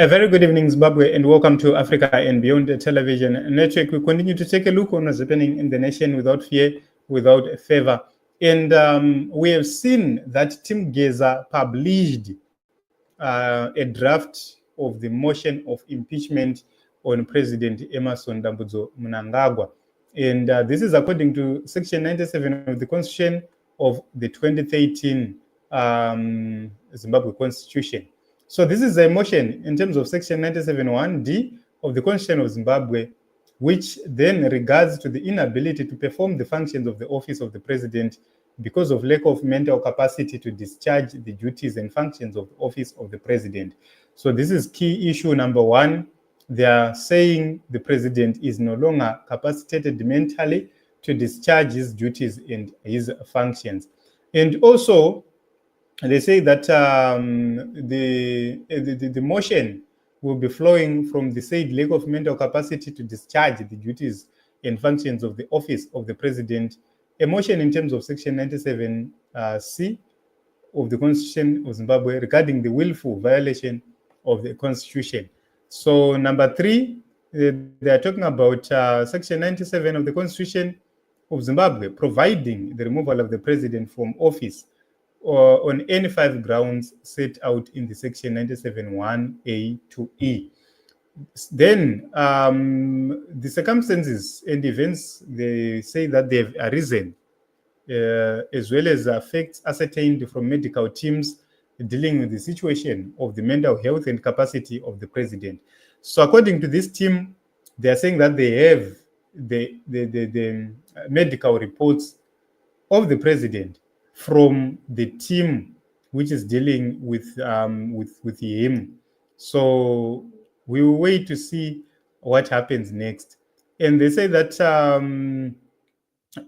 A very good evening, Zimbabwe, and welcome to Africa and Beyond the Television Network. We continue to take a look on what's happening in the nation without fear, without favor. And we have seen that Team Geza published a draft of the motion of impeachment on President Emerson Mnangagwa. And this is according to Section 97 of the Constitution of the 2013 Zimbabwe Constitution. So this is a motion in terms of Section 97(1)(d) of the Constitution of Zimbabwe, which then regards to the inability to perform the functions of the office of the president because of lack of mental capacity to discharge the duties and functions of the office of the president. So this is key issue number one. They are saying the president is no longer capacitated mentally to discharge his duties and his functions. And also, they say that the motion will be flowing from the said lack of mental capacity to discharge the duties and functions of the office of the president. A motion in terms of Section 97(c) of the Constitution of Zimbabwe regarding the willful violation of the Constitution. So number three, they are talking about Section 97 of the Constitution of Zimbabwe, providing the removal of the president from office on any 5 grounds set out in the Section 97(1)(a) to E. Then the circumstances and events, they say that they have arisen, as well as facts ascertained from medical teams dealing with the situation of the mental health and capacity of the president. So according to this team, they are saying that they have the medical reports of the president from the team which is dealing with him. So we will wait to see what happens next. And they say that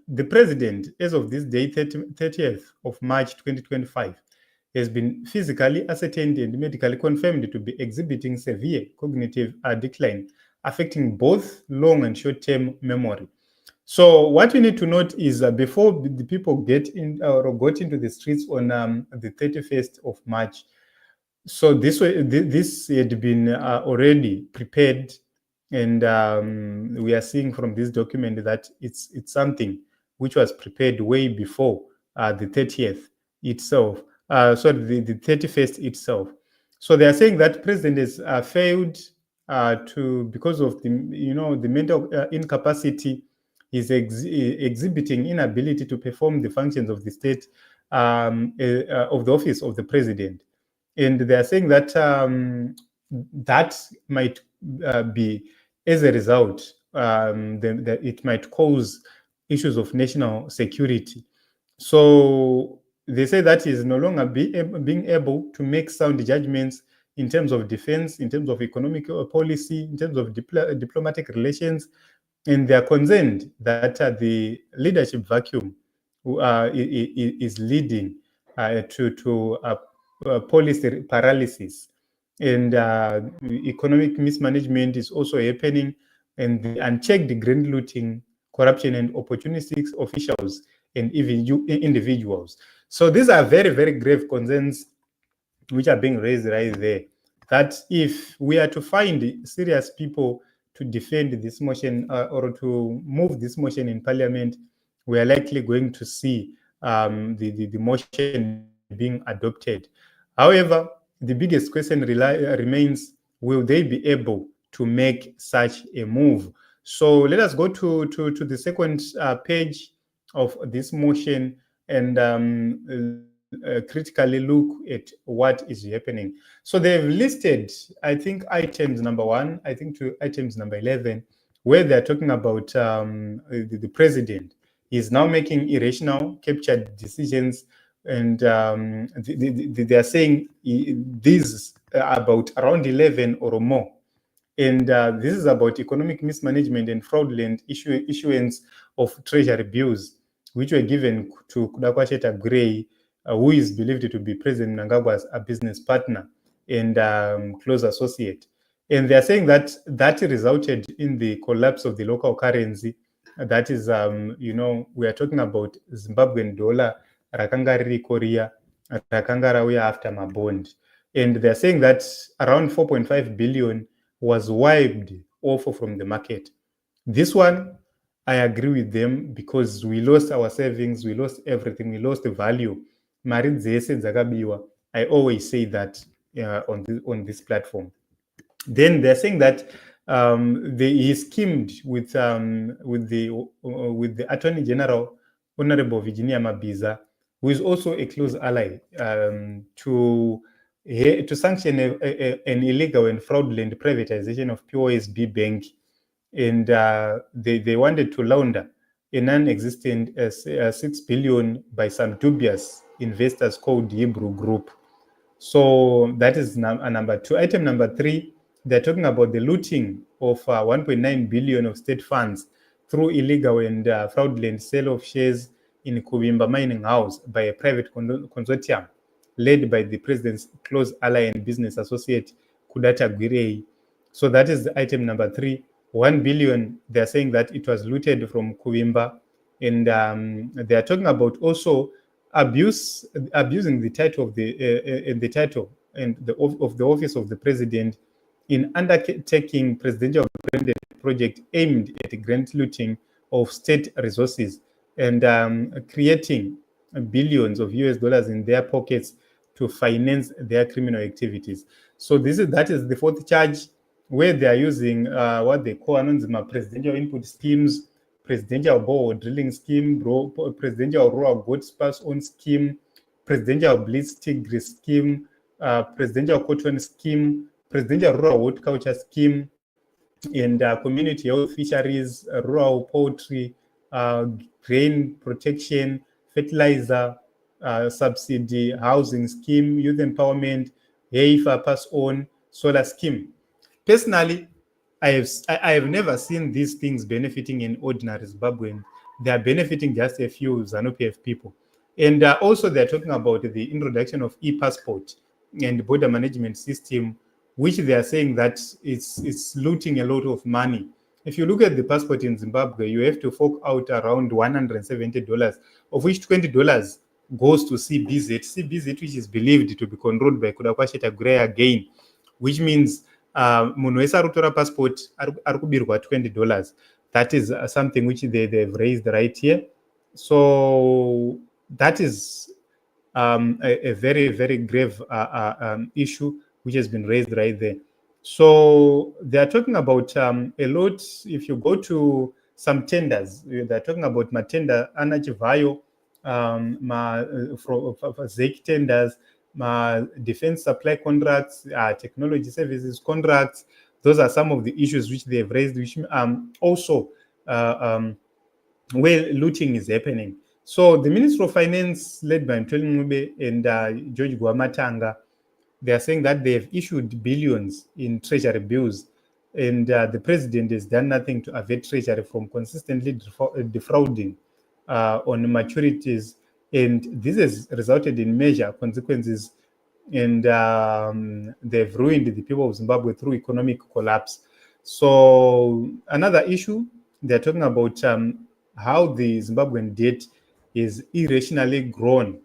the president, as of this day, 30th of March 2025, has been physically ascertained and medically confirmed to be exhibiting severe cognitive decline, affecting both long and short-term memory. So what we need to note is before the people get in or got into the streets on the 31st of March, so this had been already prepared, and we are seeing from this document that it's something which was prepared way before the 30th itself. The 31st itself. So they are saying that president has failed because of the mental incapacity. Is exhibiting inability to perform the functions of the state of the office of the president. And they are saying that that might be, as a result, that it might cause issues of national security. So they say that is no longer being able to make sound judgments in terms of defense, in terms of economic policy, in terms of diplomatic relations, and they are concerned that the leadership vacuum is leading to policy paralysis, and economic mismanagement is also happening, and the unchecked grand looting, corruption, and opportunistic officials and even individuals. So these are very, very grave concerns which are being raised right there, that if we are to find serious people to defend this motion or to move this motion in parliament, we are likely going to see the motion being adopted. However, the biggest question remains, will they be able to make such a move? So let us go to the second page of this motion and critically look at what is happening. So they've listed, I think, items number 1, I think, to items number 11, where they're talking about the president is now making irrational, captured decisions, and they are saying these about around 11 or more. And this is about economic mismanagement and fraudulent issuance of treasury bills, which were given to Kudakwasheta Gray, who is believed to be President Mnangagwa's business partner and close associate. And they are saying that that resulted in the collapse of the local currency. That is, we are talking about Zimbabwean dollar, rakanga riri Korea, rakanga rauya after mabond. And they're saying that around 4.5 billion was wiped off from the market. This one, I agree with them because we lost our savings, we lost everything, we lost the value. Mari dzese dzakabiwa. I always say that on this platform. Then they're saying that he schemed with the Attorney General, Honorable Virginia Mabiza, who is also a close ally, to sanction an illegal and fraudulent privatization of POSB Bank, and they wanted to launder a non-existent 6 billion by some dubious investors called Hebrew Group. So that is number two. Item number three, they're talking about the looting of 1.9 billion of state funds through illegal and fraudulent sale of shares in Kubimba Mining House by a private consortium led by the president's close ally and business associate, Kudata Gwirei. So that is item number three. 1 billion, they're saying that it was looted from Kubimba. And they are talking about also abusing the title of the title and of the office of the president in undertaking presidential branded project aimed at grant looting of state resources and creating billions of US dollars in their pockets to finance their criminal activities. So that is the fourth charge, where they are using what they call anonymous presidential input schemes, presidential bore drilling scheme, presidential rural goat spurs on scheme, presidential blitz tigre scheme, presidential cotton scheme, presidential rural horticulture scheme, and community health fisheries, rural poultry, grain protection, fertilizer subsidy, housing scheme, youth empowerment, HEIFA pass on, solar scheme. Personally, I have never seen these things benefiting an ordinary Zimbabwean. They are benefiting just a few ZANU-PF people. And also they're talking about the introduction of e-passport and border management system, which they are saying that it's looting a lot of money. If you look at the passport in Zimbabwe, you have to fork out around $170, of which $20 goes to CBZ. CBZ, which is believed to be controlled by Kudakwasheta Gray again, which means munhu wese ari kutora passport ari kubirwa $20. That is something which they've raised right here. So that is a very, very grave issue which has been raised right there. So they are talking about a lot. If you go to some tenders, they're talking about matenda anachivayo, ZEC tenders, defense supply contracts, technology services contracts. Those are some of the issues which they have raised, which also where looting is happening. So the Minister of Finance, led by Mthweni Ncube and George Gwamatanga, they are saying that they have issued billions in treasury bills, and the president has done nothing to avert treasury from consistently defrauding on maturities, and this has resulted in major consequences, and they've ruined the people of Zimbabwe through economic collapse. So another issue, they're talking about how the Zimbabwean debt is irrationally grown,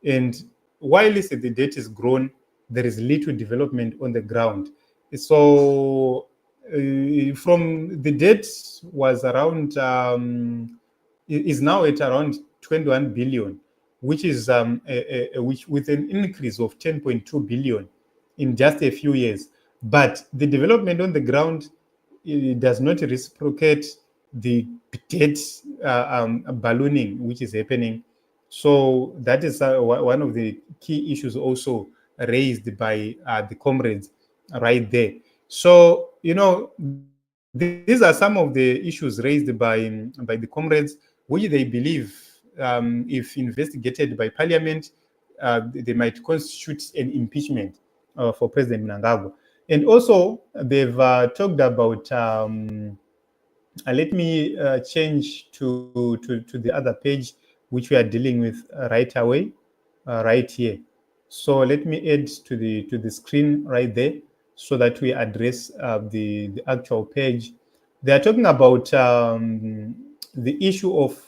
and while the debt is grown, there is little development on the ground. So from the debt was around is now at around 21 billion, which is which with an increase of 10.2 billion in just a few years. But the development on the ground does not reciprocate the debt ballooning which is happening. So that is one of the key issues also raised by the comrades right there. So, these are some of the issues raised by the comrades, which they believe, if investigated by Parliament, they might constitute an impeachment for President Mnangagwa. And also, they've talked about. Let me change to the other page, which we are dealing with right away, right here. So let me add to the screen right there, so that we address the actual page. They are talking about the issue of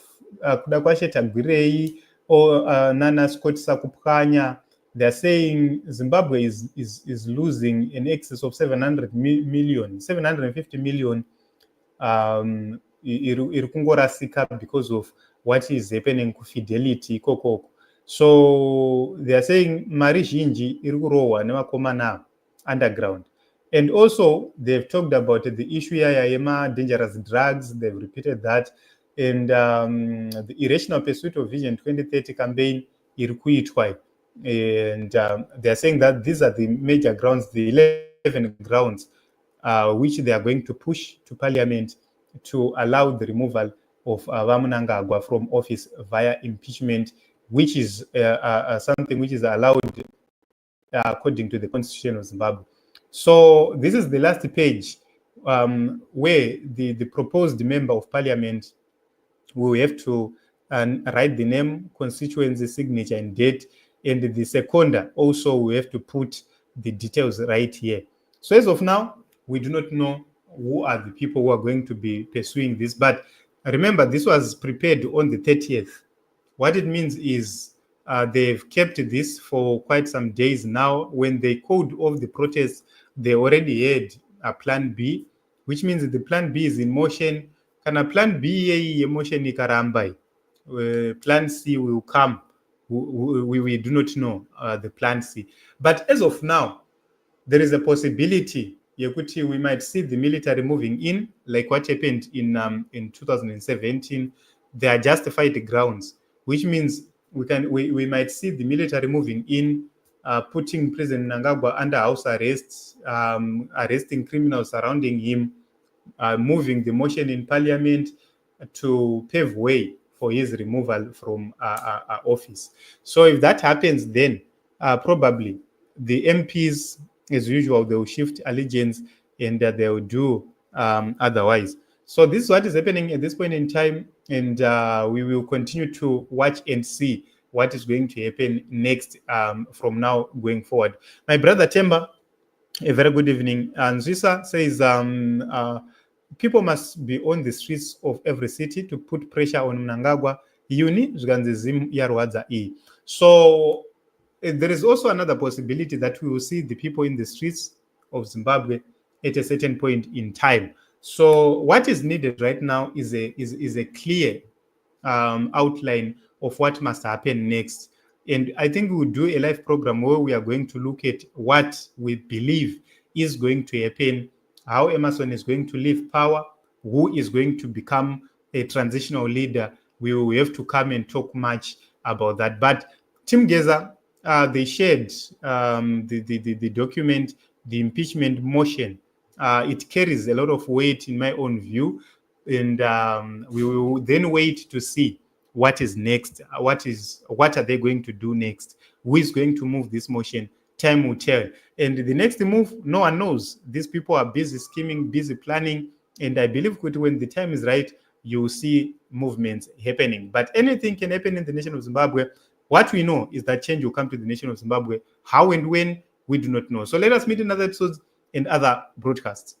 Kudakwasheta Gwirei or Nana Scott Sakupkanya, they're saying Zimbabwe is losing in excess of 750 million iri kungorasika because of what is happening kufidelity ikokoko. So they are saying mari zhinji iri kurohwa nevakomana underground. And also they've talked about the issue yema dangerous drugs. They've repeated that. And the irrational pursuit of vision 2030 campaign iri kuitwa. And they are saying that these are the major grounds, the 11 grounds which they are going to push to parliament to allow the removal of Mnangagwa from office via impeachment, which is something which is allowed according to the constitution of Zimbabwe. So this is the last page where the proposed member of parliament will have to write the name, constituency, signature, and date. And the seconder also will have to put the details right here. So as of now, we do not know who are the people who are going to be pursuing this. But remember, this was prepared on the 30th. What it means is they've kept this for quite some days now. When they called off the protests, they already had a plan B, which means the plan B is in motion. Kana plan B motion ikaramba, plan C will come. We do not know the plan C. But as of now, there is a possibility we might see the military moving in, like what happened in 2017. They are justified grounds, which means we might see the military moving in, putting President Mnangagwa under house arrest, arresting criminals surrounding him, moving the motion in parliament to pave way for his removal from office. So if that happens, then probably the MPs, as usual, they will shift allegiance and they will do otherwise. So this is what is happening at this point in time, and we will continue to watch and see what is going to happen next from now going forward. My brother Temba, a very good evening. And Zwisa says people must be on the streets of every city to put pressure on Mnangagwa. So there is also another possibility that we will see the people in the streets of Zimbabwe at a certain point in time. So what is needed right now is a clear outline of what must happen next. And I think we'll do a live program where we are going to look at what we believe is going to happen, how Emerson is going to leave power, who is going to become a transitional leader. We will have to come and talk much about that. But Team Geza, they shared the document, the impeachment motion. It carries a lot of weight in my own view. And we will then wait to see what is next. What are they going to do next? Who is going to move this motion? Time will tell. And the next move, no one knows. These people are busy scheming, busy planning. And I believe when the time is right, you will see movements happening. But anything can happen in the nation of Zimbabwe. What we know is that change will come to the nation of Zimbabwe. How and when, we do not know. So let us meet in other episodes and other broadcasts.